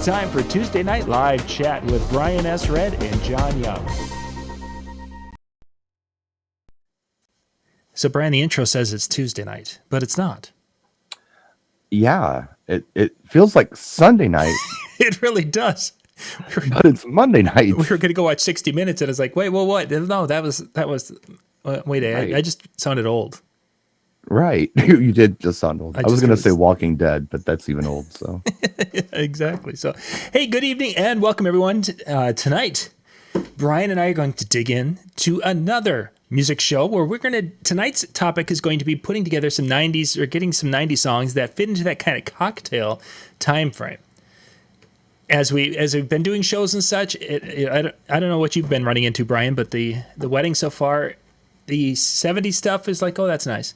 time for Tuesday Night Live Chat with Brian S. Red and John Young. So, Brian, the intro says it's Tuesday night, but it's not. Yeah, it feels like Sunday night. It really does. But it's Monday night. We were going to go watch 60 Minutes, and it's like, wait, well, what? No, that was. Wait, Right. I just sounded old. Right. You did just sound old. I was going to say was- Walking Dead, but that's even old. So Exactly. So, hey, good evening and welcome everyone. Tonight, Brian and I are going to dig in to another music show where tonight's topic is going to be putting together some 90s or getting some 90s songs that fit into that kind of cocktail time frame. As we've been doing shows and such, I don't know what you've been running into, Brian, but the wedding so far, the 70s stuff is like, oh, that's nice.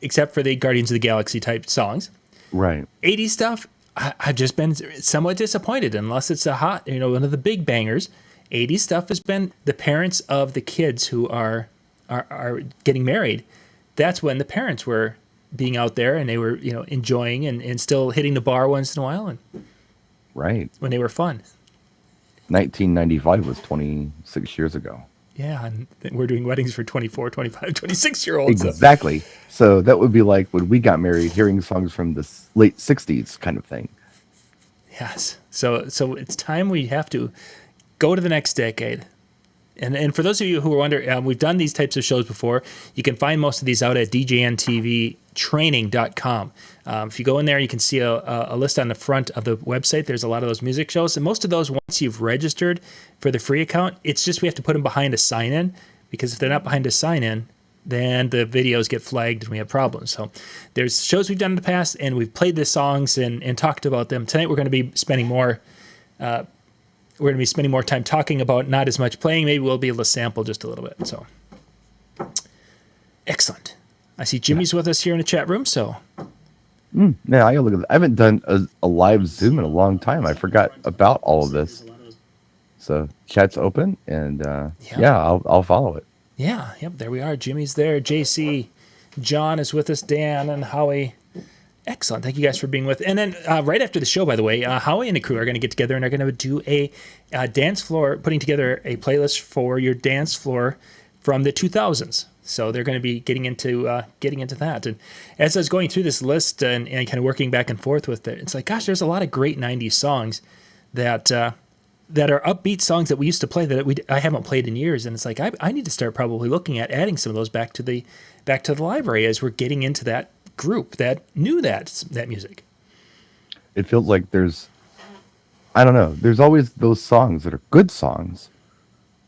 Except for the Guardians of the Galaxy type songs. right. 80s stuff, I've just been somewhat disappointed unless it's one of the big bangers. 80s stuff has been the parents of the kids who are getting married. That's when the parents were being out there and they were, enjoying and still hitting the bar once in a while and Right. when they were fun. 1995 was 26 years ago. Yeah, and we're doing weddings for 24, 25, 26-year-olds. Exactly. So that would be like when we got married, hearing songs from the late 60s kind of thing. Yes. So it's time we have to go to the next decade. And for those of you who wonder, we've done these types of shows before. You can find most of these out at DJNTVtraining.com. If you go in there, you can see a list on the front of the website. There's a lot of those music shows. And most of those, once you've registered for the free account, it's just we have to put them behind a sign-in. Because if they're not behind a sign-in, then the videos get flagged and we have problems. So there's shows we've done in the past, and we've played the songs and talked about them. Tonight we're going to be spending more time talking about, not as much playing. Maybe we'll be able to sample just a little bit. So, excellent. I see Jimmy's with us here in the chat room. So, Yeah, I haven't done a live Zoom in a long time. I forgot about all of this. So chat's open, and I'll follow it. yeah, yep, there we are. Jimmy's there. JC, John is with us. Dan and Howie. Excellent. Thank you guys for being with. And then right after the show, by the way, Howie and the crew are going to get together and are going to do a dance floor, putting together a playlist for your dance floor from the 2000s. So they're going to be getting into that. And as I was going through this list and kind of working back and forth with it, it's like, gosh, there's a lot of great 90s songs that are upbeat songs that we used to play that I haven't played in years. And it's like, I need to start probably looking at adding some of those back to the library as we're getting into that group that knew that music. It feels like there's always those songs that are good songs,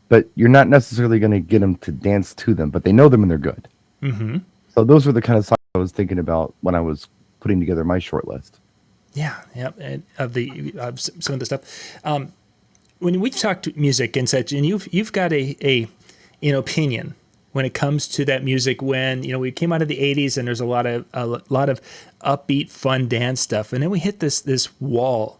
but you're not necessarily going to get them to dance to them, but they know them and they're good. Mm-hmm. So those were the kind of songs I was thinking about when I was putting together my short list. Yeah, yep. And of some of the stuff. When we've talked music and such, and you've got a opinion when it comes to that music, when we came out of the 80s and there's a lot of upbeat fun dance stuff, and then we hit this wall.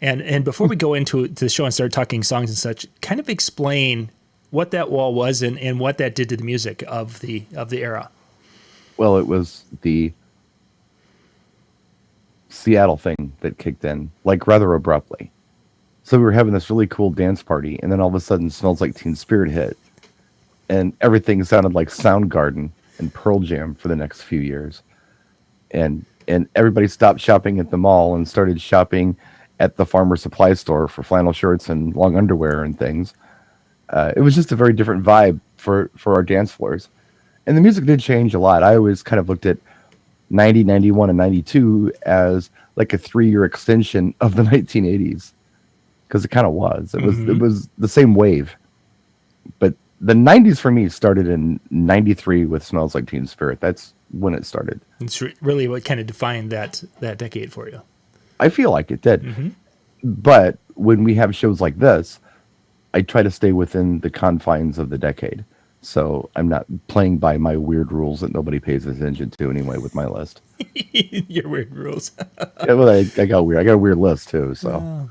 And before we go into the show and start talking songs and such, kind of explain what that wall was and what that did to the music of the era. Well, it was the Seattle thing that kicked in, like, rather abruptly. So we were having this really cool dance party, and then all of a sudden Smells Like Teen Spirit hit. And everything sounded like Soundgarden and Pearl Jam for the next few years. And everybody stopped shopping at the mall and started shopping at the farmer supply store for flannel shirts and long underwear and things. It was just a very different vibe for our dance floors. And the music did change a lot. I always kind of looked at 90, 91, and 92 as like a 3-year extension of the 1980s. Because it kind of was. It was the same wave. But the 90s for me started in 93 with Smells Like Teen Spirit. That's when it started. It's really what kind of defined that decade for you. I feel like it did. Mm-hmm. But when we have shows like this, I try to stay within the confines of the decade. So I'm not playing by my weird rules that nobody pays attention to anyway with my list. Your weird rules. Yeah, well, I got weird. I got a weird list too. So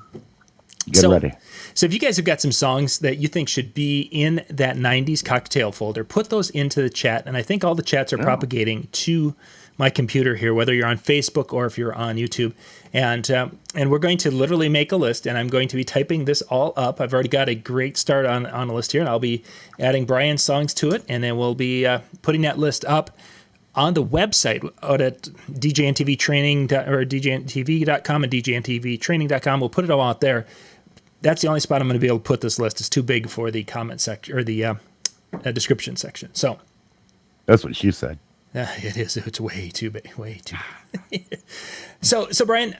get ready. So if you guys have got some songs that you think should be in that 90s cocktail folder, put those into the chat. And I think all the chats are propagating to my computer here, whether you're on Facebook or if you're on YouTube, and we're going to literally make a list, and I'm going to be typing this all up. I've already got a great start on a list here, and I'll be adding Brian's songs to it, and then we'll be putting that list up on the website out at DJNTV training or DJNTV.com and DJNTV training.com. We'll put it all out there. That's the only spot I'm going to be able to put this list. It's too big for the comment section or the description section. So That's what she said. it is. It's way too big. Way too big. So Brian,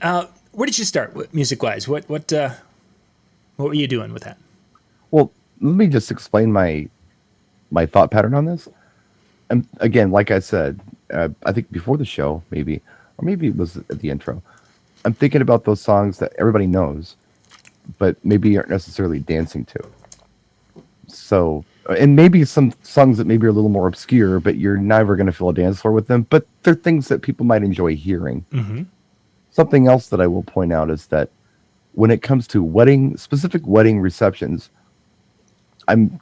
where did you start music-wise? What were you doing with that? Well, let me just explain my thought pattern on this. And again, like I said, I think before the show, maybe, or maybe it was at the intro, I'm thinking about those songs that everybody knows, but maybe aren't necessarily dancing to. So, and maybe some songs that maybe are a little more obscure, but you're never going to fill a dance floor with them, but they're things that people might enjoy hearing. Mm-hmm. Something else that I will point out is that when it comes to specific wedding receptions, I'm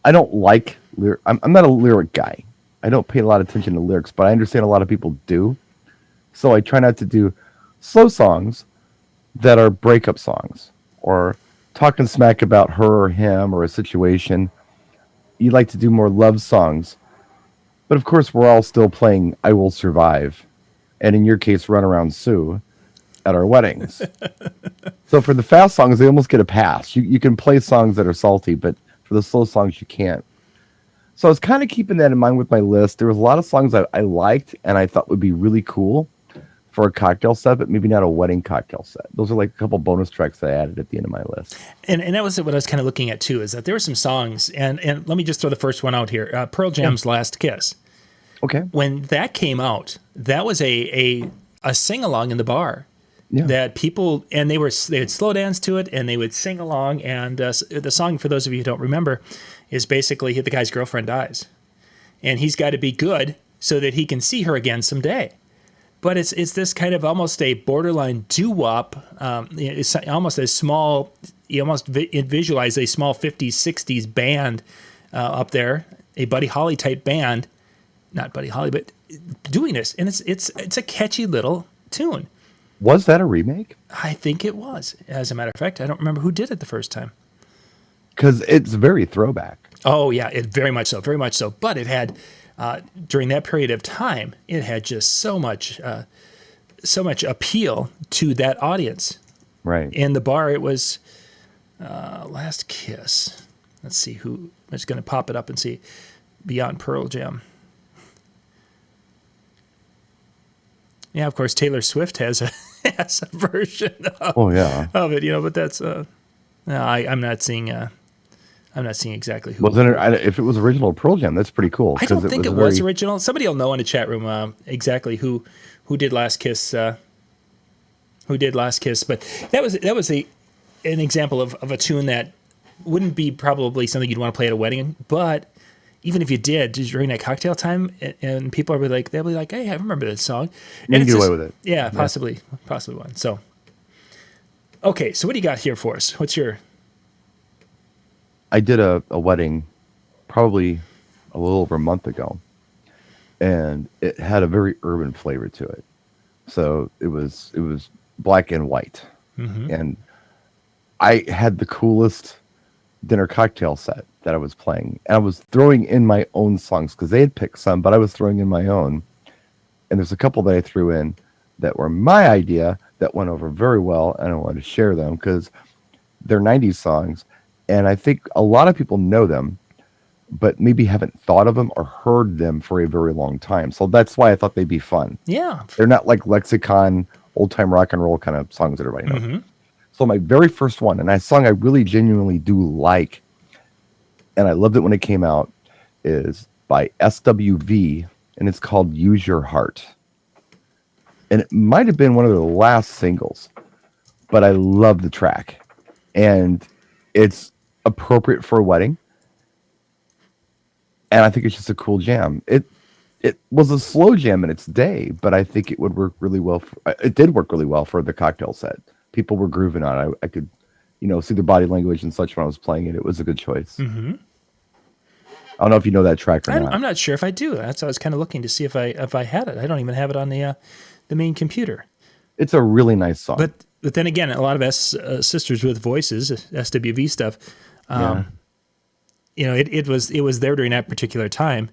not a lyric guy. I don't pay a lot of attention to lyrics, but I understand a lot of people do. So I try not to do slow songs that are breakup songs or talking smack about her or him or a situation. You like to do more love songs. But of course, we're all still playing I Will Survive. And in your case, Run Around Sue at our weddings. So for the fast songs, they almost get a pass. You can play songs that are salty, but for the slow songs, you can't. So I was kind of keeping that in mind with my list. There was a lot of songs I liked and I thought would be really cool for a cocktail set, but maybe not a wedding cocktail set. Those are like a couple bonus tracks that I added at the end of my list. And that was what I was kind of looking at too, is that there were some songs, and let me just throw the first one out here. Pearl Jam's Last Kiss. Okay. When that came out, that was a sing-along in the bar. Yeah. That people, and they would slow dance to it and they would sing along. And the song, for those of you who don't remember, is basically the guy's girlfriend dies. And he's got to be good so that he can see her again someday. But it's this kind of almost a borderline doo-wop. It's almost a small, you almost visualize a small 50s, 60s band up there, a Buddy Holly type band. Not Buddy Holly, but doing this. And it's a catchy little tune. Was that a remake? I think it was. As a matter of fact, I don't remember who did it the first time. Because it's very throwback. Oh, yeah, it very much so, very much so. But it had, during that period of time, it had just so much appeal to that audience. Right. In the bar, it was Last Kiss. Let's see who. I'm just going to pop it up and see. Beyond Pearl Jam. Yeah, of course, Taylor Swift has a version of it, but that's no, I'm not seeing exactly who. Wasn't it? If it was original Pearl Jam, that's pretty cool. I don't think it was original. Somebody will know in the chat room exactly who did Last Kiss. Who did Last Kiss? But that was an example of a tune that wouldn't be probably something you'd want to play at a wedding, but even if you did during that cocktail time, and people they'll be like, "Hey, I remember this song." And you get away with it. Yeah, possibly one. So, okay, so what do you got here for us? What's your? I did a wedding probably a little over a month ago, and it had a very urban flavor to it. So it was black and white, and I had the coolest dinner cocktail set that I was playing, and I was throwing in my own songs because they had picked some, but I was throwing in my own. And there's a couple that I threw in that were my idea that went over very well, and I wanted to share them because they're 90s songs, and I think a lot of people know them, but maybe haven't thought of them or heard them for a very long time. So that's why I thought they'd be fun. Yeah. They're not like lexicon, old-time rock and roll kind of songs that everybody knows. So my very first one, and a song I really genuinely do like, and I loved it when it came out, is by SWV, and it's called Use Your Heart. And it might have been one of their last singles, but I love the track. And it's appropriate for a wedding. And I think it's just a cool jam. It was a slow jam in its day, but I think it would work really well. It did work really well for the cocktail set. People were grooving on it. I could, see their body language and such when I was playing it. It was a good choice. I don't know if you know that track or I'm not. not sure if I do. That's I was kind of looking to see if I had it. I don't even have it on the main computer. It's a really nice song. But then again, a lot of sisters with voices, SWV stuff. Yeah. It was there during that particular time.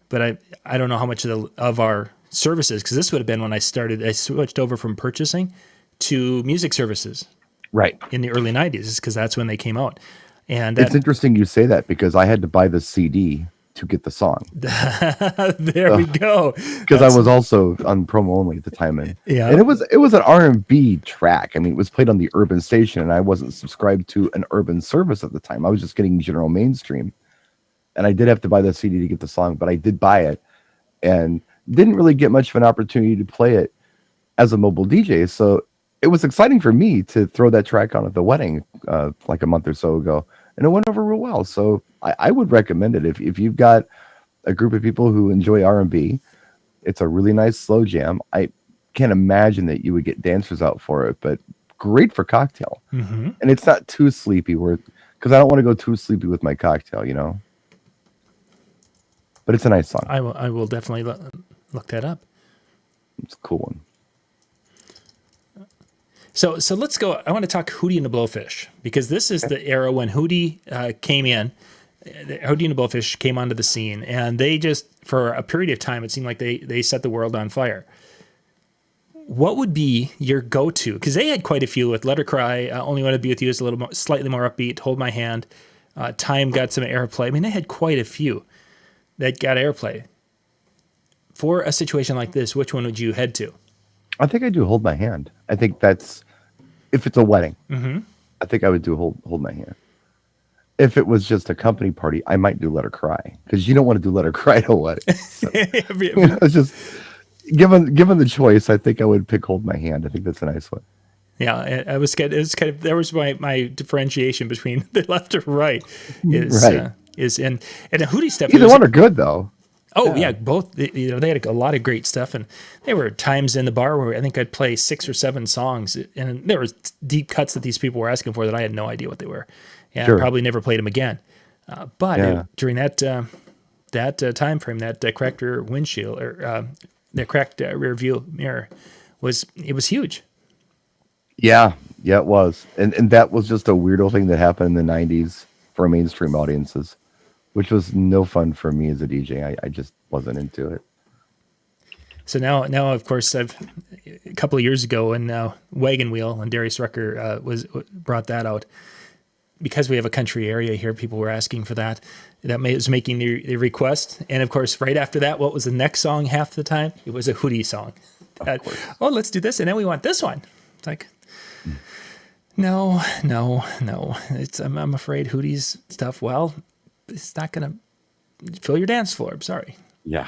But I don't know how much of our services, because this would have been when I switched over from purchasing to music services Right. in the early 90s, because that's when they came out. And It's interesting you say that because I had to buy the CD to get the song. there we go. Because I was also on promo only at the time, and Yeah. it was an R&B track. I mean, it was played on the urban station, and I wasn't subscribed to an urban service at the time. I was just getting general mainstream, and I did have to buy the CD to get the song, but I did buy it, and didn't really get much of an opportunity to play it as a mobile DJ. So it was exciting for me to throw that track on at the wedding like a month or so ago, and it went over real well. So I would recommend it if you've got a group of people who enjoy R&B. It's a really nice slow jam. I can't imagine that you would get dancers out for it, but great for cocktail. Mm-hmm. And it's not too sleepy, because I don't want to go too sleepy with my cocktail, you know. But it's a nice song. I will definitely look that up. It's a cool one. So let's go. I want to talk Hootie and the Blowfish, because this is the era when Hootie came in. Hootie and the Blowfish came onto the scene, and they just, for a period of time, it seemed like they set the world on fire. What would be your go-to? Because they had quite a few with Let Her Cry, Only Want to Be With You is a little more, slightly more upbeat, Hold My Hand, Time got some airplay. I mean, they had quite a few that got airplay. For a situation like this, which one would you head to? I think I do Hold My Hand. I think that's, if it's a wedding, I think I would do Hold My Hand. If it was just a company party, I might do Let Her Cry, because you don't want to do Let Her Cry at a wedding. So, it's just given the choice, I think I would pick Hold My Hand. I think that's a nice one. Yeah, I was kind of there was my differentiation between the left or right is and the Hootie stuff. Either one are good though. Oh yeah, both. They had a lot of great stuff, and there were times in the bar where I think I'd play 6 or 7 songs, and there were deep cuts that these people were asking for that I had no idea what they were, and I probably never played them again. But during that time frame, that cracked rear windshield or the cracked rear view mirror was huge. Yeah, it was, and that was just a weirdo thing that happened in the '90s for mainstream audiences, which was no fun for me as a DJ. I just wasn't into it. So now of course, a couple of years ago, and Wagon Wheel and Darius Rucker brought that out. Because we have a country area here, people were asking for that. That was making the request. And of course, right after that, what was the next song half the time? It was a Hootie song. Oh, let's do this. And then we want this one. It's like, no. I'm afraid Hootie's stuff, well, it's not going to fill your dance floor. I'm sorry. Yeah.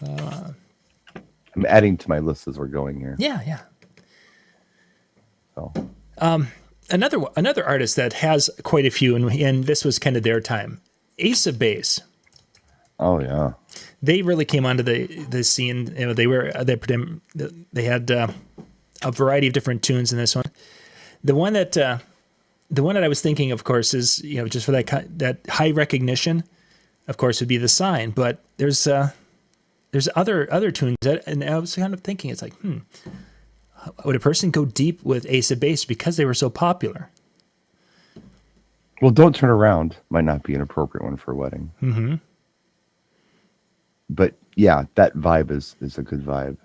I'm adding to my list as we're going here. Yeah. So. Another artist that has quite a few, and this was kind of their time, Ace of Base. Oh yeah, they really came onto the scene. You know, they had a variety of different tunes in this one. The one that I was thinking, of course, is just for that high recognition, of course, would be The Sign. But there's other tunes and I was kind of thinking, it's like, would a person go deep with Ace of Base because they were so popular? Well, Don't Turn Around might not be an appropriate one for a wedding. Mm-hmm. But yeah, that vibe is a good vibe.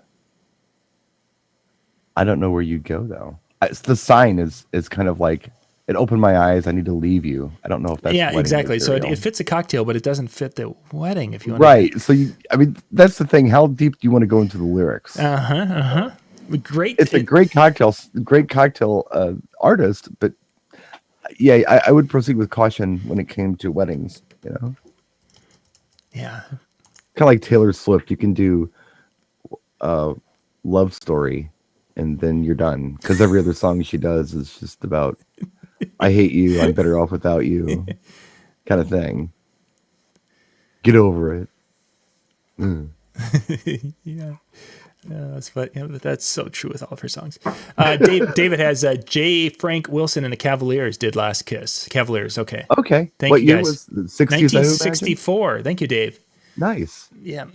I don't know where you'd go though. The Sign is kind of like, it opened my eyes. I need to leave you. I don't know if that's exactly. material. So it fits a cocktail, but it doesn't fit the wedding. If you want, right? So that's the thing. How deep do you want to go into the lyrics? Great. It's a great cocktail artist, but yeah, I would proceed with caution when it came to weddings. Yeah. Kind of like Taylor Swift. You can do Love Story, and then you're done, because every other song she does is just about I hate you, I'm better off without you, kind of thing. Get over it. Yeah. That's funny. Yeah, that's so true with all of her songs. David has J. Frank Wilson and the Cavaliers did Last Kiss. Cavaliers, okay. Okay. Thank What you, year guys. was the 60s, I would imagine? 1964. Thank you, Dave. Nice. Yeah.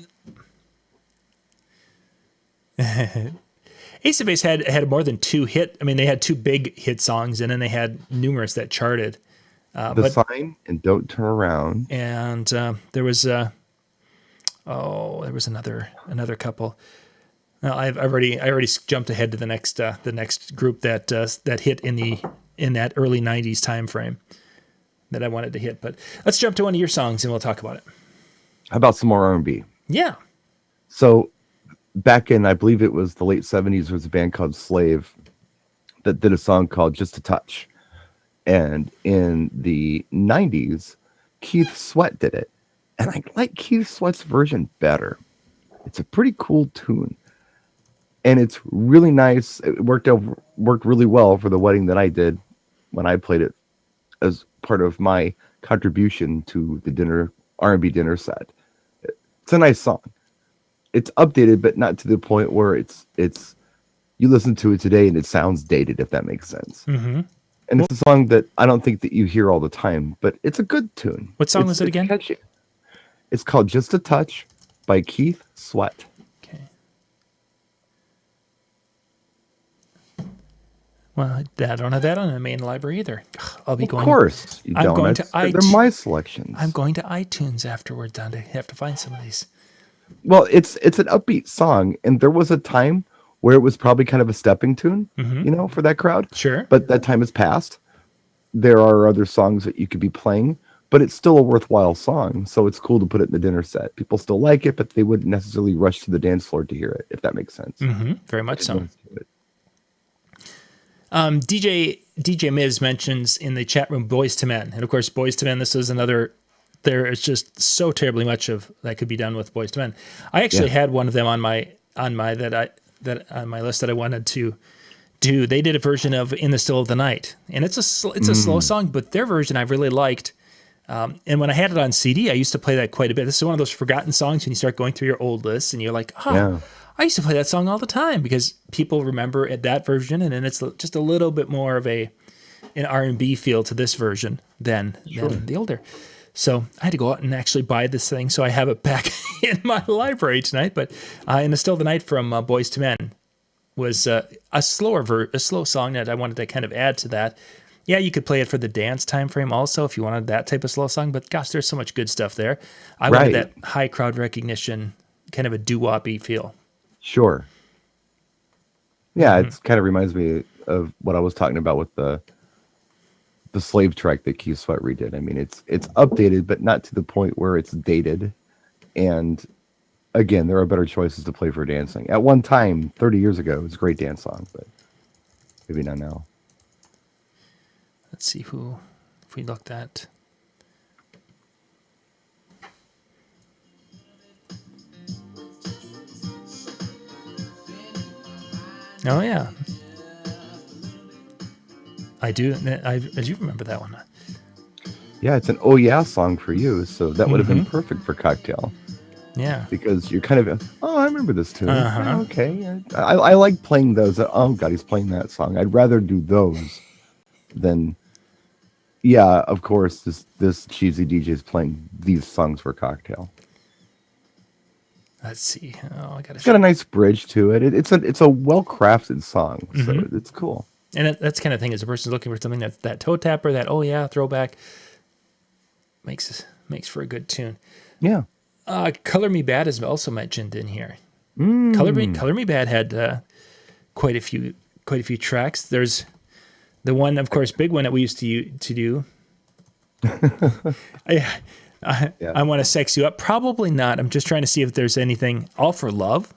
Ace of Base had more than two hit. I mean, they had two big hit songs, and then they had numerous that charted. The Sign and Don't Turn Around. And there was there was another couple. I already jumped ahead to the next group that hit in that early '90s time frame that I wanted to hit. But let's jump to one of your songs and we'll talk about it. How about some more R&B? Yeah. So back in, I believe it was the late 70s, there was a band called Slave that did a song called Just a Touch. And in the 90s, Keith Sweat did it. And I like Keith Sweat's version better. It's a pretty cool tune. And it's really nice. It worked really well for the wedding that I did when I played it as part of my contribution to the R&B dinner set. It's a nice song. It's updated, but not to the point where it's you listen to it today and it sounds dated, if that makes sense. Mm-hmm. And it's a song that I don't think that you hear all the time, but it's a good tune. What song was it again? Catchy. It's called Just a Touch by Keith Sweat. Okay. Well, I don't have that on the main library either. I'll be going. Of course, you I'm don't. going to They're my selections. I'm going to iTunes afterward. Down to have to find some of these. Well, it's an upbeat song, and there was a time where it was probably kind of a stepping tune, for that crowd. Sure. But that time has passed. There are other songs that you could be playing, but it's still a worthwhile song. So it's cool to put it in the dinner set. People still like it, but they wouldn't necessarily rush to the dance floor to hear it, if that makes sense. Mm-hmm. Very much so. DJ Miz mentions in the chat room Boys to Men, and of course Boys to Men. This is another. There is just so terribly much of that could be done with Boys to Men. I actually had one of them on my on my list that I wanted to do. They did a version of "In the Still of the Night," and it's a slow song, but their version I really liked. And when I had it on CD, I used to play that quite a bit. This is one of those forgotten songs when you start going through your old lists, and you're like, I used to play that song all the time because people remember that version, and then it's just a little bit more of an R&B feel to this version than the older. So I had to go out and actually buy this thing, so I have it back in my library tonight. But "In the Still of the Night" from Boys to Men was a slow song that I wanted to kind of add to that. Yeah, you could play it for the dance time frame also if you wanted that type of slow song. But gosh, there's so much good stuff there. I wanted that high crowd recognition, kind of a doo-wop-y feel. Sure. Yeah, it kind of reminds me of what I was talking about with the Slave track that Keith Sweat redid. I mean, it's updated, but not to the point where it's dated. And again, there are better choices to play for dancing. At one time, 30 years ago, it was a great dance song, but maybe not now. Let's see if we looked at. Oh yeah, I do. I do remember that one. Yeah, it's an "Oh Yeah" song for you, so that would have been perfect for Cocktail. Yeah, because you're kind of, I remember this tune. Oh, okay, I like playing those. Oh God, he's playing that song. I'd rather do those than, of course, this cheesy DJ is playing these songs for Cocktail. Let's see. Oh, it's got a nice bridge to it. It's a well-crafted song, so it's cool. And that's kind of thing, as a person's looking for something that toe tapper, that "oh yeah" throwback makes for a good tune. Yeah. "Color Me Bad" is also mentioned in here. Color Me Bad had quite a few tracks. There's the one, of course, big one that we used to do. I Want to Sex You Up. Probably not. I'm just trying to see if there's anything. "All for Love."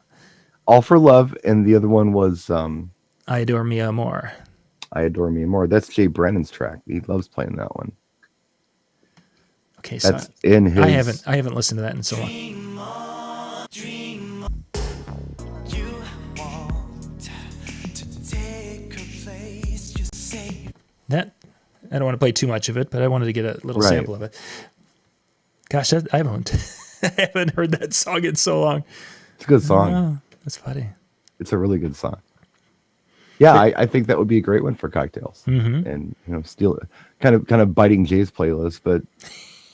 "All for Love," and the other one was "I Adore Me More." "I Adore Me More." That's Jay Brennan's track. He loves playing that one. Okay, so that's in his. I haven't listened to that in so long. That I don't want to play too much of it, but I wanted to get a little sample of it. Gosh, I haven't heard that song in so long. It's a good song. Oh, that's funny. It's a really good song. Yeah, I think that would be a great one for cocktails, and steal kind of biting Jay's playlist, but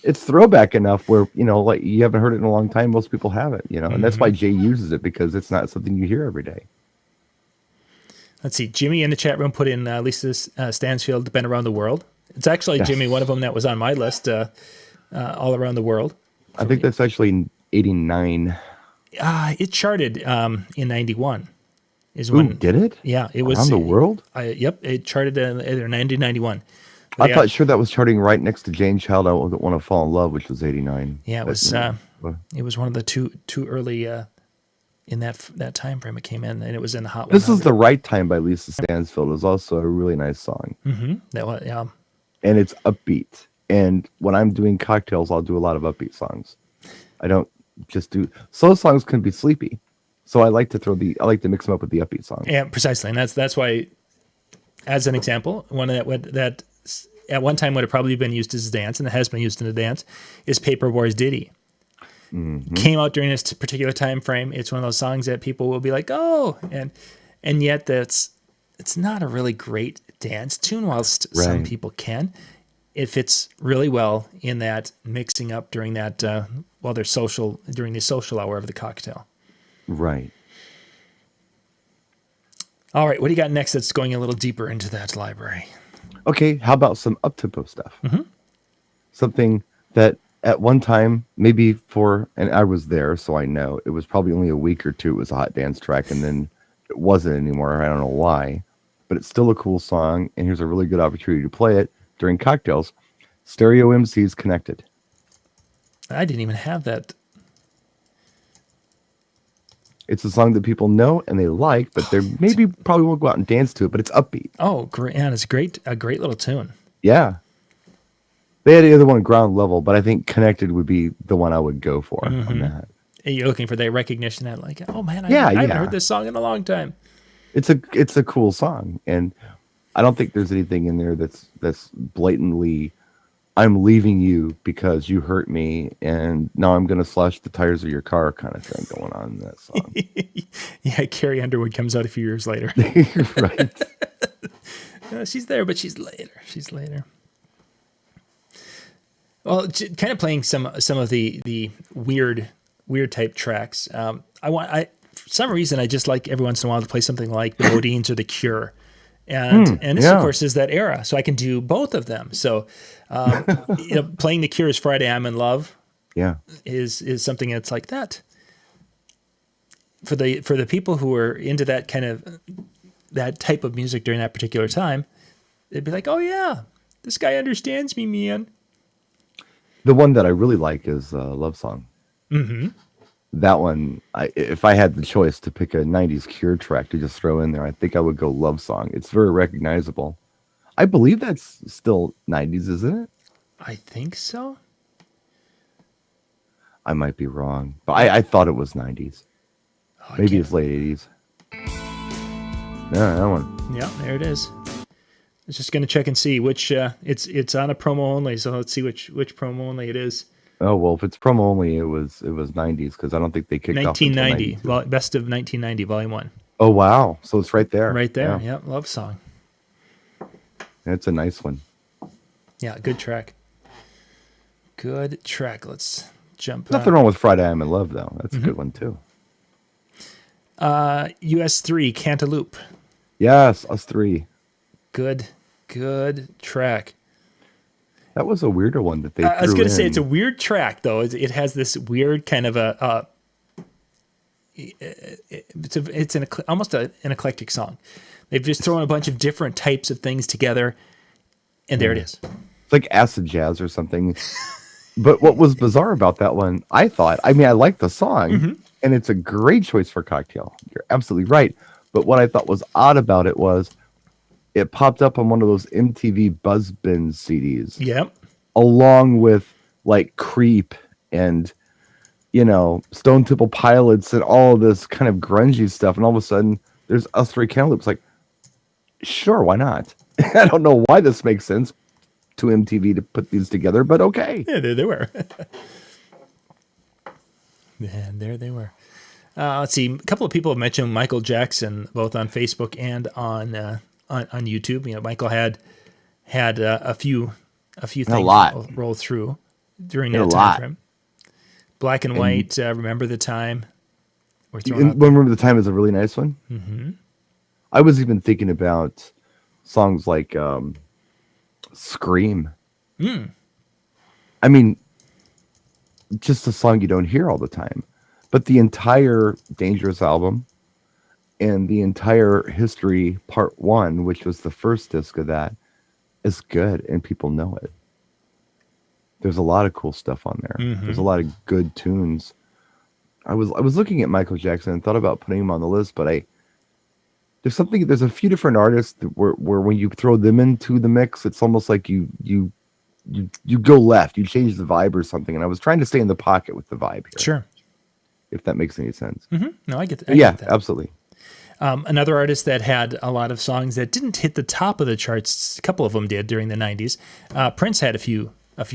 it's throwback enough where like you haven't heard it in a long time. Most people have it, and that's why Jay uses it because it's not something you hear every day. Let's see. Jimmy in the chat room put in Lisa Stansfield, "Been Around the World." It's actually Jimmy, one of them that was on my list, all around the world. I think that's actually 89. It charted in 91. Is Ooh, when did it? Yeah, it was around the world. Yep, it charted in either 90, 91. I thought sure that was charting right next to Jane Child. I Want to Fall in Love, which was 89. Yeah, it was. It was one of the too early in that time frame. It came in, and it was in the Hot 100. This is the Right Time by Lisa Stansfield. Is also a really nice song. That was, yeah. And it's upbeat. And when I'm doing cocktails, I'll do a lot of upbeat songs. I don't just do slow songs. Can be sleepy. So I like to mix them up with the upbeat songs. Yeah, precisely, and that's why, as an example, one that at one time would have probably been used as a dance, and it has been used in a dance, is Paperboy's Ditty. Came out during this particular time frame. It's one of those songs that people will be like, oh, and yet it's not a really great dance tune. Whilst some people can, it fits really well in that mixing up during that during the social hour of the cocktail. Right. All right, what do you got next that's going a little deeper into that library? Okay, how about some up-tempo stuff? Something that at one time, maybe and I was there, so I know, it was probably only a week or two, it was a hot dance track, and then it wasn't anymore. I don't know why, but it's still a cool song, and here's a really good opportunity to play it during cocktails. Stereo MCs Connected. I didn't even have that. It's a song that people know and they like, but they probably won't go out and dance to it, but it's upbeat. Oh, great. And it's a great little tune. Yeah. They had the other one, Ground Level, but I think Connected would be the one I would go for on that. Are you looking for that recognition that like, oh man, I haven't heard this song in a long time. It's a cool song, and I don't think there's anything in there that's blatantly, I'm leaving you because you hurt me, and now I'm going to slash the tires of your car kind of thing going on in that song. Yeah, Carrie Underwood comes out a few years later. Right. She's there, but she's later. Well, kind of playing some of the weird type tracks. For some reason, I just like every once in a while to play something like the Modines or the Cure. And this, of course, is that era, so I can do both of them. So, playing the Cure's "Friday I'm in Love," is something that's like that. For the people who are into that kind of that type of music during that particular time, they'd be like, "Oh yeah, this guy understands me, man." The one that I really like is "Love Song." That one, if I had the choice to pick a 90s Cure track to just throw in there, I think I would go Love Song. It's very recognizable. I believe that's still 90s, isn't it? I think so. I might be wrong, but I thought it was 90s. Oh, maybe it's late 80s. Yeah, that one. Yeah, there it is. I was just going to check and see which, it's on a promo only, so let's see which promo only it is. Oh, well, if it's promo only, it was 90s, because I don't think they kicked 1990, off 1990. Best of 1990, Volume 1. Oh, wow. So it's right there. Right there, yeah. Love Song. It's a nice one. Yeah, good track. Good track. Let's jump. Nothing wrong with Friday I'm in Love, though. That's a good one, too. US3, Cantaloupe. Yes, us three. Good track. That was a weirder one that they threw in. I was going to say, it's a weird track, though. It has this weird kind of almost an eclectic song. They've just thrown a bunch of different types of things together, and there it is. It's like acid jazz or something. But what was bizarre about that one, I like the song, and it's a great choice for cocktail. You're absolutely right. But what I thought was odd about it was it popped up on one of those MTV Buzzbin CDs. Yep. Along with like Creep and, Stone Temple Pilots and all of this kind of grungy stuff. And all of a sudden there's us three Cantaloupes. Like, sure, why not? I don't know why this makes sense to MTV to put these together, but okay. Yeah, there they were. And there they were. Let's see. A couple of people have mentioned Michael Jackson, both on Facebook and on YouTube. You know, Michael had a few things roll through during that time frame. Black and White, Remember the Time. Remember the Time is a really nice one. Mm-hmm. I was even thinking about songs like Scream. I mean, just a song you don't hear all the time. But the entire Dangerous album and the entire History Part 1, which was the first disc of that, is good and people know it. There's a lot of cool stuff on there. Mm-hmm. There's a lot of good tunes. I was looking at Michael Jackson and thought about putting him on the list, but there's a few different artists where when you throw them into the mix, it's almost like you go left, you change the vibe or something. And I was trying to stay in the pocket with the vibe here. Sure. If that makes any sense. Mm-hmm. No, I get that. Yeah, absolutely. Another artist that had a lot of songs that didn't hit the top of the charts, a couple of them did during the 90s. Prince had a few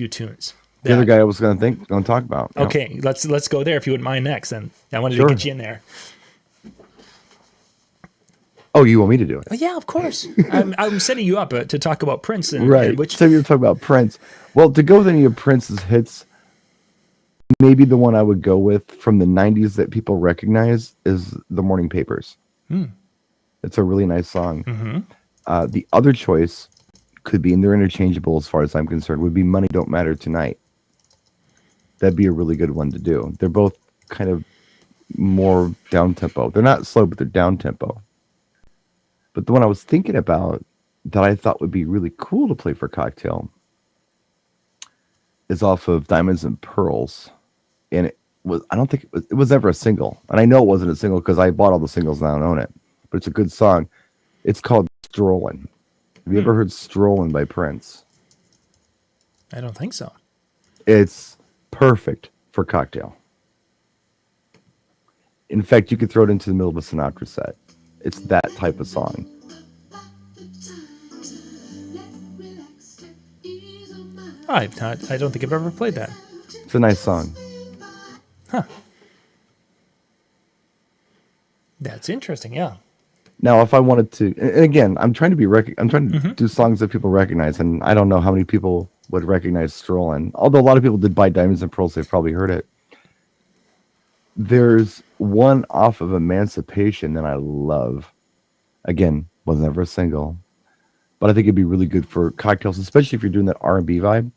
tunes. The other guy I was going to talk about. Okay, let's go there if you wouldn't mind next. And I wanted to get you in there. Oh, you want me to do it? Oh, yeah, of course. I'm setting you up to talk about Prince. Right. So you're talking about Prince. Well, to go with any of Prince's hits, maybe the one I would go with from the 90s that people recognize is The Morning Papers. It's a really nice song. Mm-hmm. The other choice could be, and they're interchangeable as far as I'm concerned, would be Money Don't Matter Tonight. That'd be a really good one to do. They're both kind of more down-tempo. They're not slow, but they're down-tempo. But the one I was thinking about that I thought would be really cool to play for Cocktail is off of Diamonds and Pearls. And I don't think it was ever a single. And I know it wasn't a single because I bought all the singles and I don't own it. But it's a good song. It's called Strollin'. Have you ever heard Strollin' by Prince? I don't think so. It's perfect for Cocktail. In fact, you could throw it into the middle of a Sinatra set. It's that type of song. I don't think I've ever played that. It's a nice song. Huh. That's interesting, yeah. Now, if I wanted to, and again, I'm trying to do songs that people recognize, and I don't know how many people would recognize Strollin'. Although a lot of people did buy Diamonds and Pearls, they've probably heard it. There's one off of Emancipation that I love. Again, was never a single, but I think it'd be really good for cocktails, especially if you're doing that R&B vibe.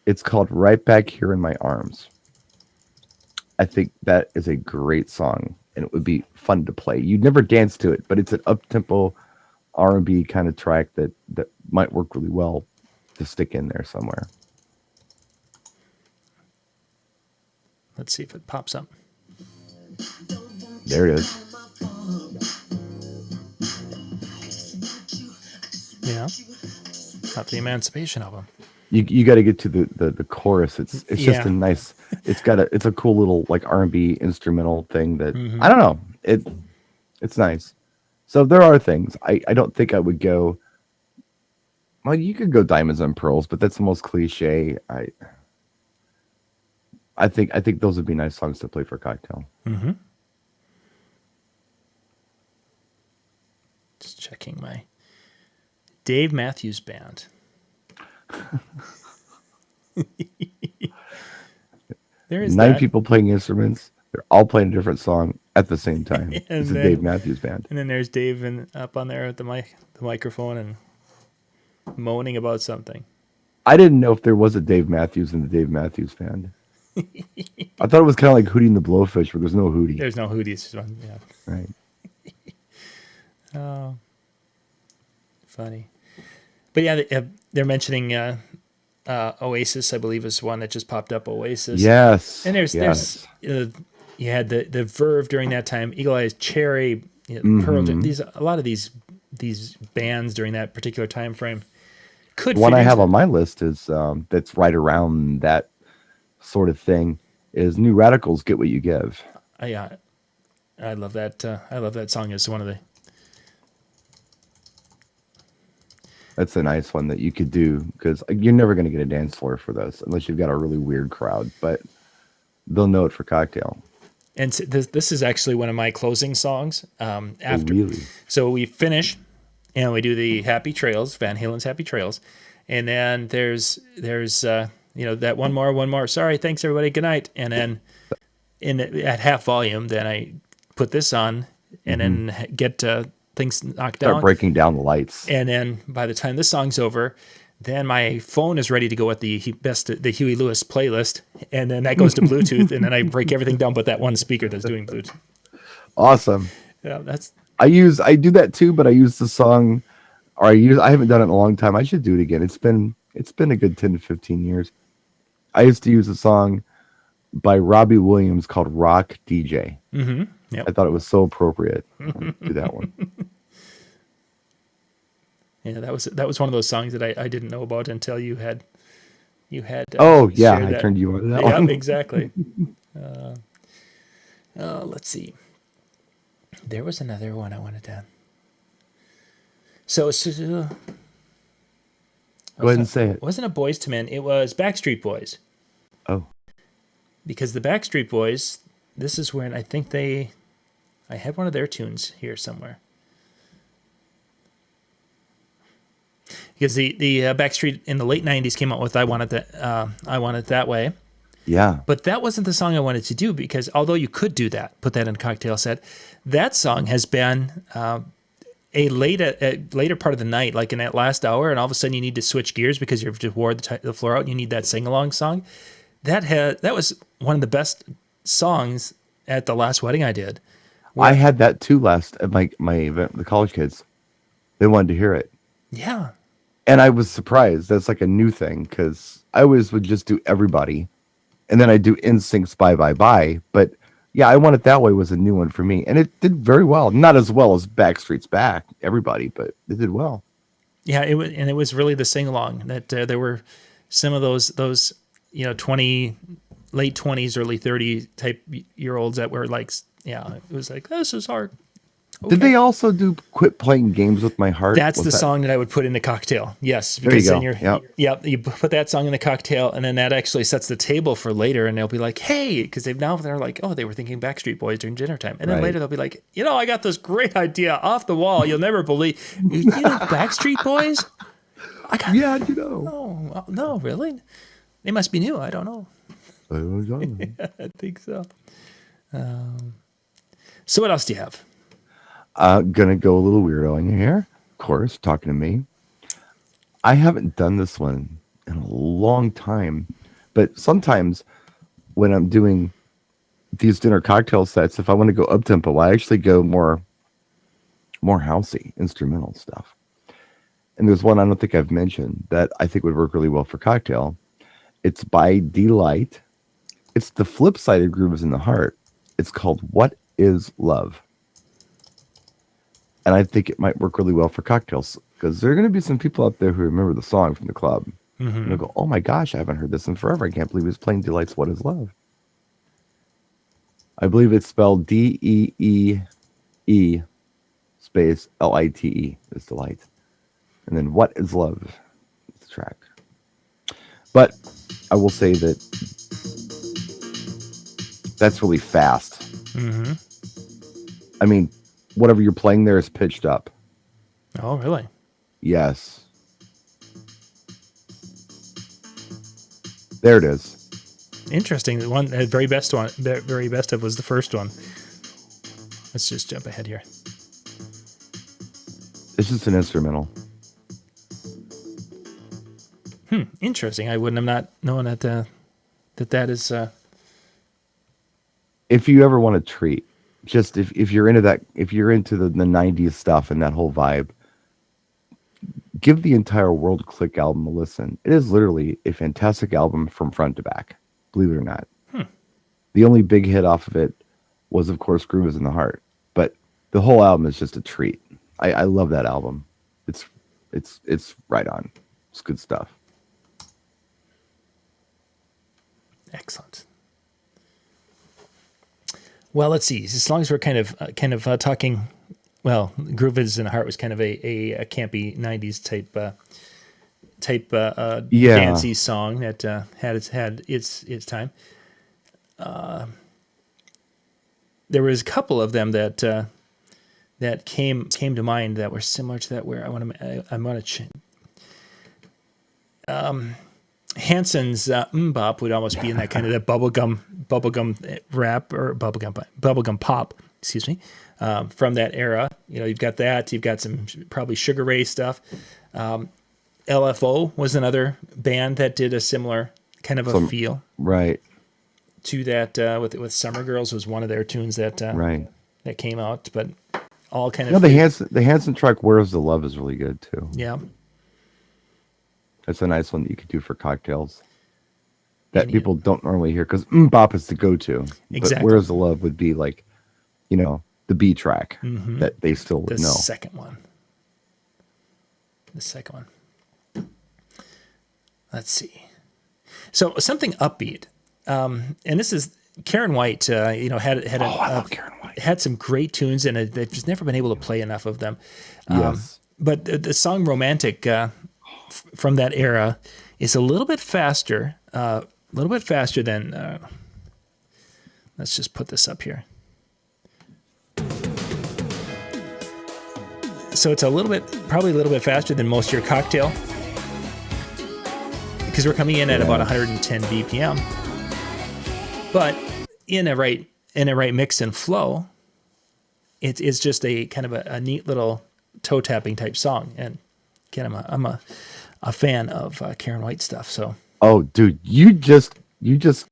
It's called Right Back Here in My Arms. I think that is a great song, and it would be fun to play. You'd never dance to it, but it's an up-tempo R&B kind of track that might work really well to stick in there somewhere. Let's see if it pops up. There it is. Yeah. Not the Emancipation album. You got to get to the chorus. It's just a nice. It's a cool little like R&B instrumental thing that I don't know. It's nice. So there are things. I don't think I would go. Well, you could go Diamonds and Pearls, but that's the most cliche. I think those would be nice songs to play for Cocktail. Mm-hmm. Just checking my Dave Matthews Band. There is 9 people playing instruments. They're all playing a different song at the same time. It's a Dave Matthews Band. And then there's Dave up on there at the microphone and moaning about something. I didn't know if there was a Dave Matthews in the Dave Matthews Band. I thought it was kind of like Hootie and the Blowfish, but there's no Hootie. There's no Hootie. It's just one, yeah. Right. Oh, funny. But yeah, they're mentioning Oasis, I believe, is one that just popped up. Oasis. Yes. And there's you had the Verve during that time, Eagle Eyes Cherry, Pearl Jam. A lot of these bands during that particular time frame could. One I have on my list is that's right around that sort of thing is New Radicals. Get What You Give. Yeah, I love that. I love that song. It's one of the. That's a nice one that you could do because you're never going to get a dance floor for this unless you've got a really weird crowd, but they'll know it for Cocktail. And this is actually one of my closing songs. After, really? so we finish, and we do the Happy Trails, Van Halen's Happy Trails, and then there's that one more. Sorry, thanks everybody. Good night. And then at half volume, then I put this on, and then get things knocked Start down. breaking down the lights. And then by the time this song's over, then my phone is ready to go at the Huey Lewis playlist, and then that goes to Bluetooth, and then I break everything down but that one speaker that's doing Bluetooth. Awesome. Yeah, I do that too, but I use the song, or I haven't done it in a long time. I should do it again. It's been a good 10 to 15 years. I used to use a song by Robbie Williams called Rock DJ. Mm-hmm. Yep. I thought it was so appropriate to do that one. Yeah, that was one of those songs that I didn't know about until you had. Oh yeah, shared I that. turned you on to that Yep, one. exactly. Let's see. There was another one I wanted to. So Go ahead and say it. It wasn't a Boys to Men. It was Backstreet Boys. Oh, Because the Backstreet Boys, this is when I think I had one of their tunes here somewhere. Because the Backstreet in the late '90s came out with "I Want It That Way," yeah. but that wasn't the song I wanted to do, because although you could do that, put that in a cocktail set, that song has been a later part of the night, like in that last hour, and all of a sudden you need to switch gears because you've just wore the floor out and you need that sing along song. That was one of the best songs at the last wedding I did. I had that too last at my event. The college kids, they wanted to hear it. Yeah. And I was surprised. That's like a new thing, because I always would just do Everybody, and then I do NSYNC's Bye Bye Bye. But yeah, I Want It That Way was a new one for me, and it did very well. Not as well as Backstreet's Back, Everybody, but it did well. Yeah, it was really the sing along that there were some of those late 20s, early 30 type year olds that were like, yeah, it was like, this is hard. Okay. Did they also do Quit Playing Games with My Heart? That's the song that I would put in the cocktail. Yes, There you because go. then you put that song in the cocktail, and then that actually sets the table for later, and they'll be like, hey, because they're like, oh, they were thinking Backstreet Boys during dinner time, and then later they'll be like, I got this great idea off the wall. You'll never believe. You know Backstreet Boys? Yeah, you know. Oh, no, really? They must be new. I don't know. Yeah, I think so. So what else do you have? Gonna go a little weirdo on you here. Of course, talking to me. I haven't done this one in a long time, but sometimes when I'm doing these dinner cocktail sets, if I want to go up tempo, I actually go more housey, instrumental stuff. And there's one I don't think I've mentioned that I think would work really well for cocktail. It's by Delight. It's the flip side of Grooves in the Heart. It's called What Is Love? And I think it might work really well for cocktails, because there are going to be some people out there who remember the song from the club. Mm-hmm. And they'll go, oh my gosh, I haven't heard this in forever. I can't believe he's playing Delight's What Is Love? I believe it's spelled Deee space Lite is Delight. And then What Is Love is the track. But I will say that that's really fast. Mm-hmm. I mean, whatever you're playing there is pitched up. Oh, really? Yes. There it is. Interesting. The one, the very best of was the first one. Let's just jump ahead here. It's just an instrumental. Interesting. I wouldn't have not known that is. If you ever want a treat, just if you're into that, if you're into the 90s stuff and that whole vibe, give the entire World Click album a listen. It is literally a fantastic album from front to back, believe it or not. The only big hit off of it was, of course, Groove is in the Heart, but the whole album is just a treat. I love that album. It's right on. It's good stuff. Excellent. Well, let's see. As long as we're kind of talking, well, Groove is in the Heart was kind of a campy 90s type dancey song that had its time. there was a couple of them that that came to mind that were similar to that. Where I want to Hanson's Mbop would almost be in that kind of that bubblegum rap or bubblegum pop, excuse me, from that era. You know, you've got that. You've got some probably Sugar Ray stuff. LFO was another band that did a similar kind of a feel, right, to that. With Summer Girls was one of their tunes that right, that came out, but all kind of. No, the Hanson track "Where's the Love" is really good too. Yeah. That's a nice one that you could do for cocktails that people don't normally hear, because Bop is the go-to. Exactly. But Where's the Love would be like, you know, the B track that they still would know. The second one. Let's see. So something upbeat. And this is Karen White, you know, I love Karen White. Had some great tunes, and they've just never been able to play enough of them. Yes. But the song Romantic from that era is a little bit faster than, let's just put this up here. So it's probably a little bit faster than Most Your Cocktail, because we're coming in at about 110 BPM. But in a right mix and flow, it's just a kind of a neat little toe tapping type song. And again, I'm a fan of Karen White stuff. So, oh, dude, you just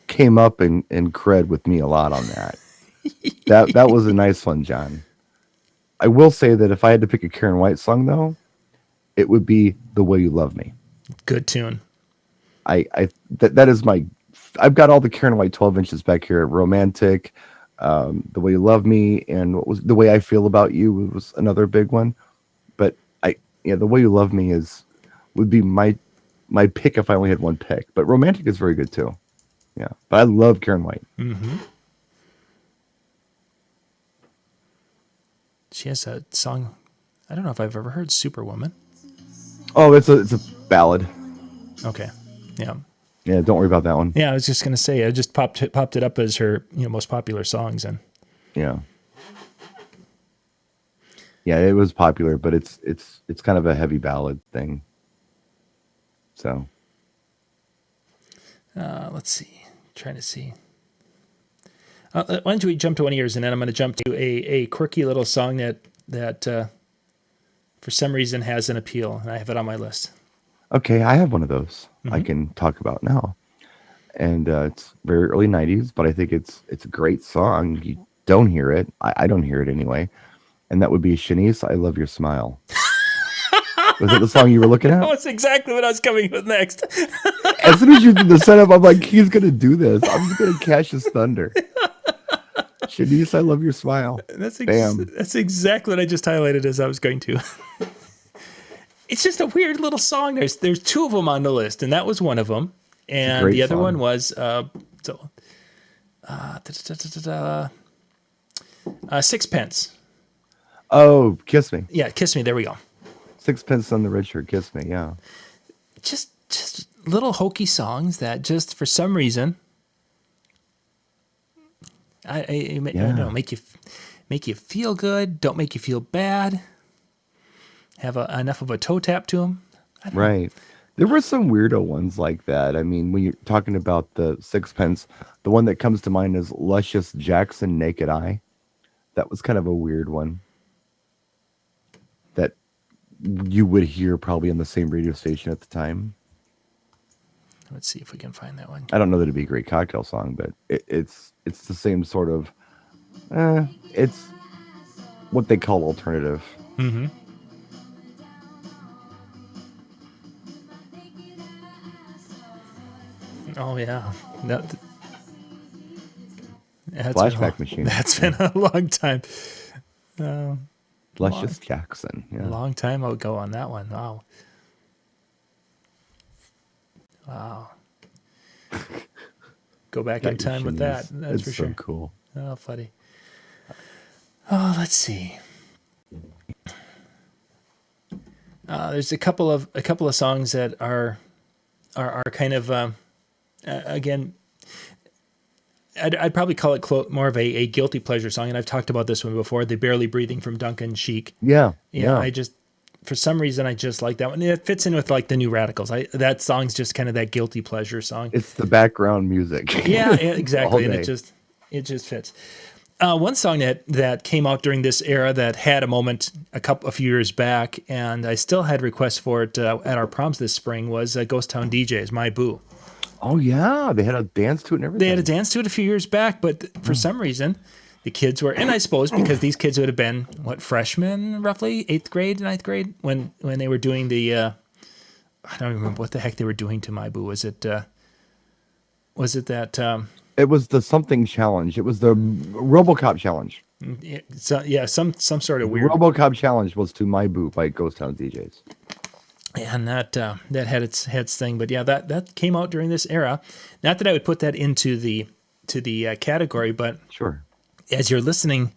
came up and cred with me a lot on that. that was a nice one, John. I will say that if I had to pick a Karen White song, though, it would be "The Way You Love Me." Good tune. That is my. I've got all the Karen White 12 inches back here. Romantic, "The Way You Love Me," and what was "The Way I Feel About You" was another big one. But "The Way You Love Me" would be my pick if I only had one pick. But Romantic is very good too. Yeah, but I love Karen White. Mm-hmm. She has a song. I don't know if I've ever heard "Superwoman." Oh, it's a ballad. Okay. Yeah. Yeah, don't worry about that one. Yeah, I was just gonna say, I just popped it up as her most popular songs, and yeah, it was popular, but it's kind of a heavy ballad thing. So let's see, trying to see. Why don't we jump to one of yours, and then I'm going to jump to a quirky little song that for some reason has an appeal, and I have it on my list. Okay, I have one of those I can talk about now. And it's very early 90s, but I think it's a great song. You don't hear it. I don't hear it anyway. And that would be Shanice, "I Love Your Smile." Was that the song you were looking at? That's exactly what I was coming with next. As soon as you did the setup, I'm like, he's going to do this. I'm just going to catch his thunder. Shanice, "I Love Your Smile." That's exactly what I just highlighted as I was going to. It's just a weird little song. There's two of them on the list, and that was one of them. And the other song. one was Sixpence. Oh, "Kiss Me." Yeah, "Kiss Me." There we go. Sixpence on the Red Shirt, "Kiss Me." Yeah. Just little hokey songs that just for some reason, I don't know, make you feel good. Don't make you feel bad. Have enough of a toe tap to them. Right. There were some weirdo ones like that. I mean, when you're talking about the Sixpence, the one that comes to mind is Luscious Jackson, "Naked Eye." That was kind of a weird one that you would hear probably on the same radio station at the time. Let's see if we can find that one. I don't know that it'd be a great cocktail song, but it's the same sort of, it's what they call alternative. Mm-hmm. Oh yeah, that's Flashback Machine. That's been a long time. Luscious Jackson. Yeah. A long time ago on that one. Wow. Go back in time with that. That's for sure. It's so cool. Oh, funny. Oh, let's see. There's a couple of songs that are kind of again. I'd probably call it more of a guilty pleasure song, and I've talked about this one before. The Barely Breathing from Duncan Sheik. Yeah, Yeah, yeah. I just for some reason I just like that one. It fits in with like the New Radicals. That song's just kind of that guilty pleasure song. It's the background music. Yeah, All exactly, and day. it just fits. One song that came out during this era that had a moment a few years back, and I still had requests for it at our proms this spring was Ghost Town DJs, My Boo. Oh yeah, they had a dance to it and everything. They had a dance to it a few years back, but for some reason, the kids were, and I suppose because these kids would have been freshmen, roughly 8th grade, 9th grade, when they were doing the, I don't remember what the heck they were doing to My Boo. Was it that? It was the something challenge. It was the RoboCop challenge. Some sort of weird. RoboCop challenge was to My Boo by Ghost Town DJs. And that had its thing, but yeah, that came out during this era. Not that I would put that into the category, but Sure. as you're listening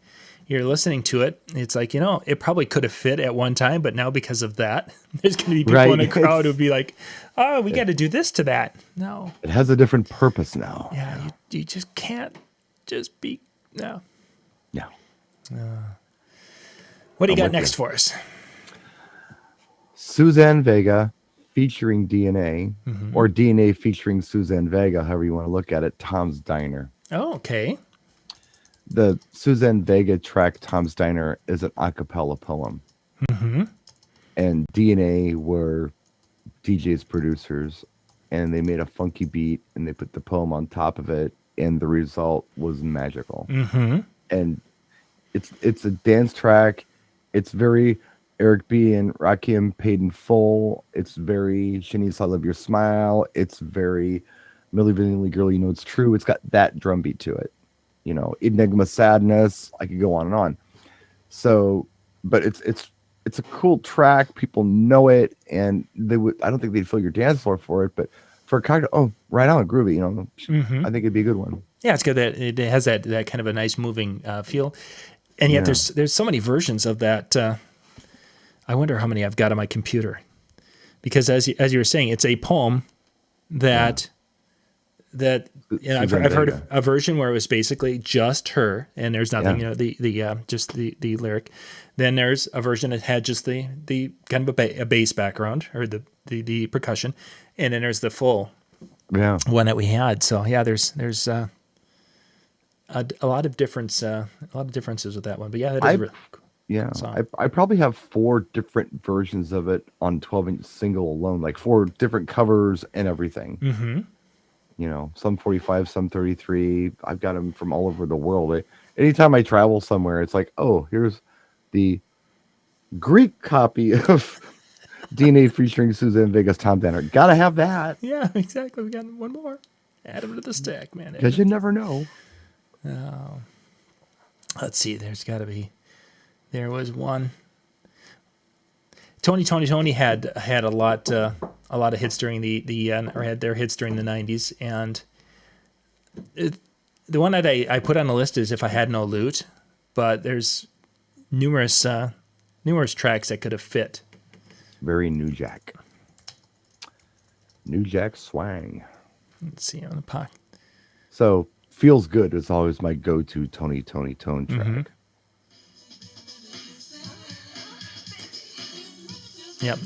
to it, it's like, it probably could have fit at one time, but now because of that, there's going to be people in the crowd who'd be like, "Oh, we got to do this to that." No, It has a different purpose now. yeah, you just can't just be no. No. What do you I'm got with next you. for us? Suzanne Vega featuring DNA, or DNA featuring Suzanne Vega, however you want to look at it. Tom's Diner. Oh, okay. The Suzanne Vega track Tom's Diner is an a cappella poem. And DNA were DJ's producers, and they made a funky beat and they put the poem on top of it, and the result was magical. And it's a dance track. It's very Eric B. and Rakim Paid in Full. It's very Shanice, I Love Your Smile. It's very Milli Vanilli Girl, You Know It's True. It's got that drum beat to it. Enigma Sadness. I could go on and on. So, but it's a cool track. People know it, and I don't think they'd fill your dance floor for it, but for a cocktail, right on, groovy. I think it'd be a good one. Yeah, it's good that it has that kind of a nice moving feel, and yet there's so many versions of that. I wonder how many I've got on my computer, because as you were saying, it's a poem that I've heard of a version where it was basically just her and there's nothing, just the lyric. Then there's a version that had just the kind of a bass background or the percussion, and then there's the full one that we had. So yeah, there's a lot of differences with that one. But yeah, that is really cool. Yeah, I probably have 4 different versions of it on 12-inch single alone, like 4 different covers and everything. Some 45, some 33. I've got them from all over the world. Anytime I travel somewhere, it's like, oh, here's the Greek copy of DNA featuring Suzanne Vega's Tom Diner. Gotta have that. Yeah, exactly. We got one more. Add them to the stack, man. Because you never know. Let's see. There was one. Tony had a lot of hits during or had their hits during the 90s, and the one that I put on the list is If I Had No Loot, but there's numerous tracks that could have fit. Very New Jack swang. Let's see on the pocket. So Feels Good is always my go-to Tony Tone track. Yep.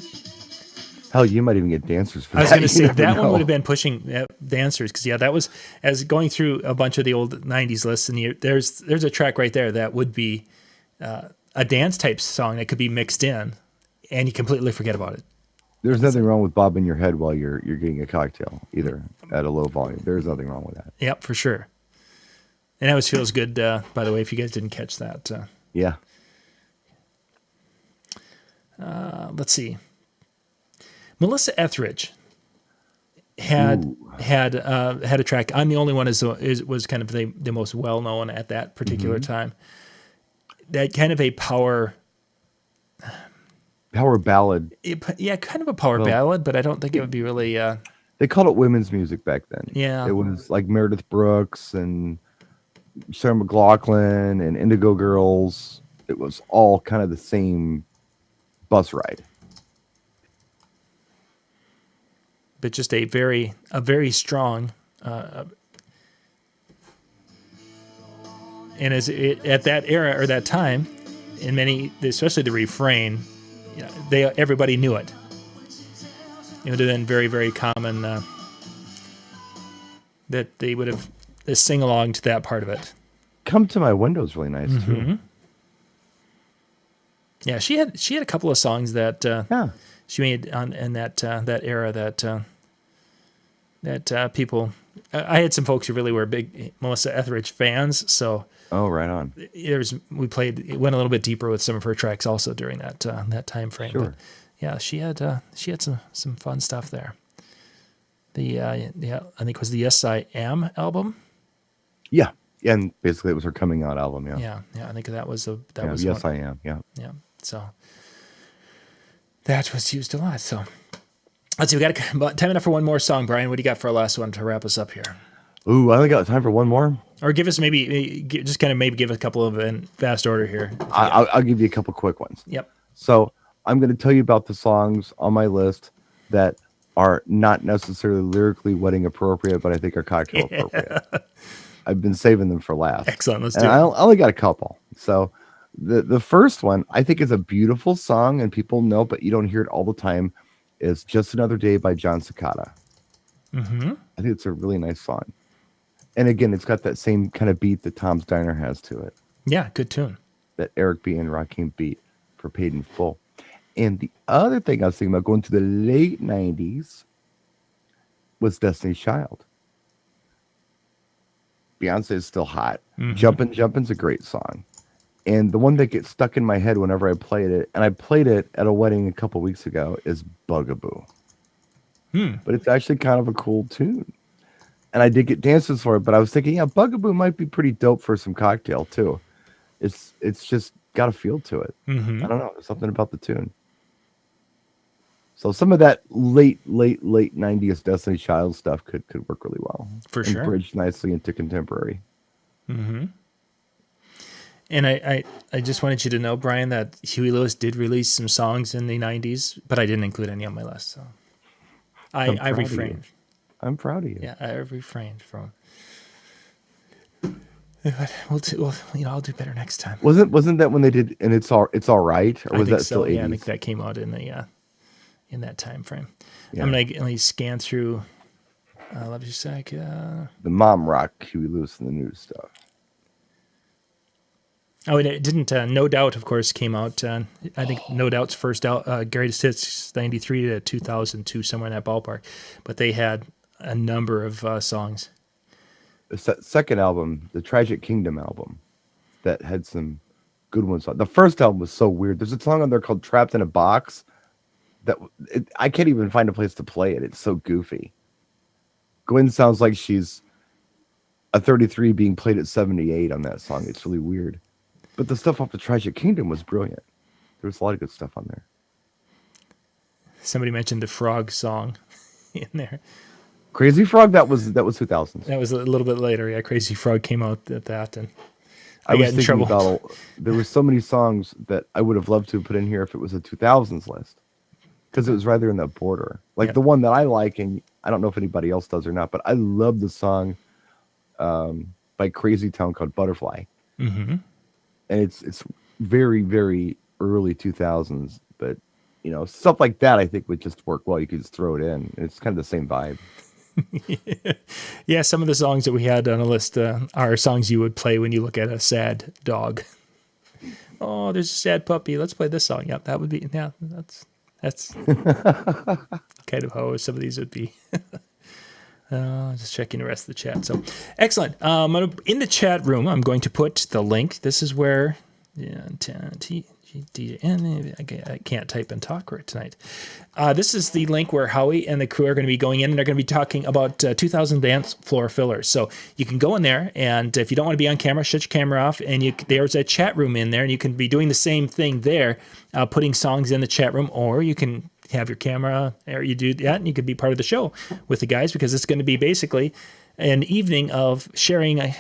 Hell, you might even get dancers for that. I was going to say that one know. would have been pushing dancers, because that was, as going through a bunch of the old 90s lists, and there's a track right there that would be a dance type song that could be mixed in, and you completely forget about it. There's nothing wrong with bobbing your head while you're getting a cocktail, either at a low volume. There's nothing wrong with that. Yep, for sure. And that always feels good, by the way, if you guys didn't catch that. Yeah. Let's see. Melissa Etheridge had a track. I'm the Only One was kind of the most well known at that particular time. That kind of a power ballad. Kind of a power ballad, but I don't think it would be really. They called it women's music back then. Yeah, it was like Meredith Brooks and Sarah McLachlan and Indigo Girls. It was all kind of the same bus ride. But just a very strong And at that era or that time, in many, especially the refrain, everybody knew it. It would have been very, very common that they would have sing along to that part of it. Come to My Window is really nice too. Yeah, she had a couple of songs that she made in that era that people. I had some folks who really were big Melissa Etheridge fans, so. Oh, right on. It went a little bit deeper with some of her tracks also during that time frame. Sure. But yeah, she had some fun stuff there. I think it was the Yes I Am album. Yeah, and basically it was her coming out album. Yeah. I think that was Yes one. I Am. Yeah. So that was used a lot. So let's see. We got about time enough for one more song, Brian. What do you got for our last one to wrap us up here? Ooh, I only got time for one more. Or give us give a couple of in fast order here. I'll give you a couple quick ones. Yep. So I'm going to tell you about the songs on my list that are not necessarily lyrically wedding appropriate, but I think are cocktail appropriate. I've been saving them for last. Excellent. Let's and do it. I only got a couple. So the first one I think is a beautiful song and people know, but you don't hear it all the time, is Just Another Day by John Cicada. I think it's a really nice song. And again, it's got that same kind of beat that Tom's Diner has to it. Yeah, good tune. That Eric B. and Rakim beat for Paid in Full. And the other thing I was thinking about going to the late 90s was Destiny's Child. Beyonce is still hot. Jumpin's a great song. And the one that gets stuck in my head whenever I played it, and I played it at a wedding a couple weeks ago, is Bugaboo. But it's actually kind of a cool tune. And I did get dances for it, but I was thinking, Bugaboo might be pretty dope for some cocktail too. It's just got a feel to it. I don't know. There's something about the tune. So some of that late 90s Destiny Child stuff could work really well. For sure. And bridge nicely into contemporary. And I just wanted you to know, Brian, that Huey Lewis did release some songs in the 90s, but I didn't include any on my list. So I refrained. I'm proud of you. Yeah, I refrained from. I'll do better next time. Wasn't that when they did and it's all right, or was that still 80s? Yeah, I think that came out in in that time frame. Yeah. I'm gonna scan through. Love you, sec. The mom rock Huey Lewis and the News stuff. Oh, and it didn't. No Doubt, of course, came out. I think No Doubt's first out, Greatest Hits, 93 to 2002, somewhere in that ballpark. But they had a number of songs. The second album, the Tragic Kingdom album, that had some good ones on. The first album was so weird. There's a song on there called Trapped in a Box that I can't even find a place to play it. It's so goofy. Gwen sounds like she's a 33 being played at 78 on that song. It's really weird. But the stuff off the Tragic Kingdom was brilliant. There was a lot of good stuff on there. Somebody mentioned the Frog song in there. Crazy Frog, that was 2000s. That was a little bit later. Yeah, Crazy Frog came out at that, and I got in trouble. There were so many songs that I would have loved to put in here if it was a 2000s list, because it was rather in that border. Like the one that I like, and I don't know if anybody else does or not, but I love the song by Crazy Town called Butterfly. And it's very, very early 2000s, but stuff like that I think would just work well. You could just throw it in. It's kind of the same vibe. Yeah, some of the songs that we had on a list are songs you would play when you look at a sad dog. Oh, there's a sad puppy. Let's play this song. Yep, that would be. Yeah, that's kind of how some of these would be. Just checking the rest of the chat. So excellent. In the chat room, I'm going to put the link. This is where I can't type and talk right tonight. This is the link where Howie and the crew are going to be going in, and they're going to be talking about 2000 dance floor fillers. So you can go in there, and if you don't want to be on camera, shut your camera off, and there's a chat room in there, and you can be doing the same thing there, putting songs in the chat room, or you can have your camera, or you do that, and you could be part of the show with the guys, because it's going to be basically an evening of sharing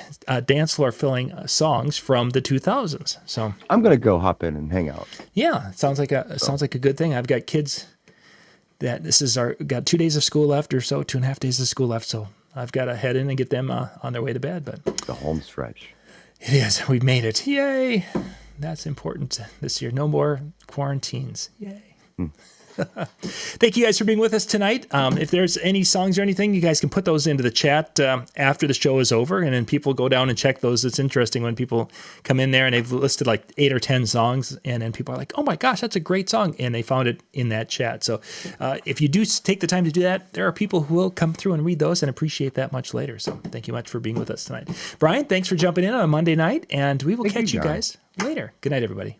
dance floor filling songs from the 2000s. So I'm gonna go hop in and hang out. Yeah, sounds like a good thing. I've got kids that got 2 days of school left or so, 2.5 days of school left. So I've got to head in and get them on their way to bed. But the home stretch. It is. We've made it. Yay. That's important this year. No more quarantines. Yay. Thank you guys for being with us tonight. If there's any songs or anything, you guys can put those into the chat after the show is over, and then people go down and check those. It's interesting when people come in there and they've listed like 8 or 10 songs, and then people are like, oh my gosh, that's a great song, and they found it in that chat. So if you do take the time to do that, there are people who will come through and read those and appreciate that much later. So thank you much for being with us tonight. Brian, thanks for jumping in on a Monday night, and we will catch you guys later. Good night, everybody.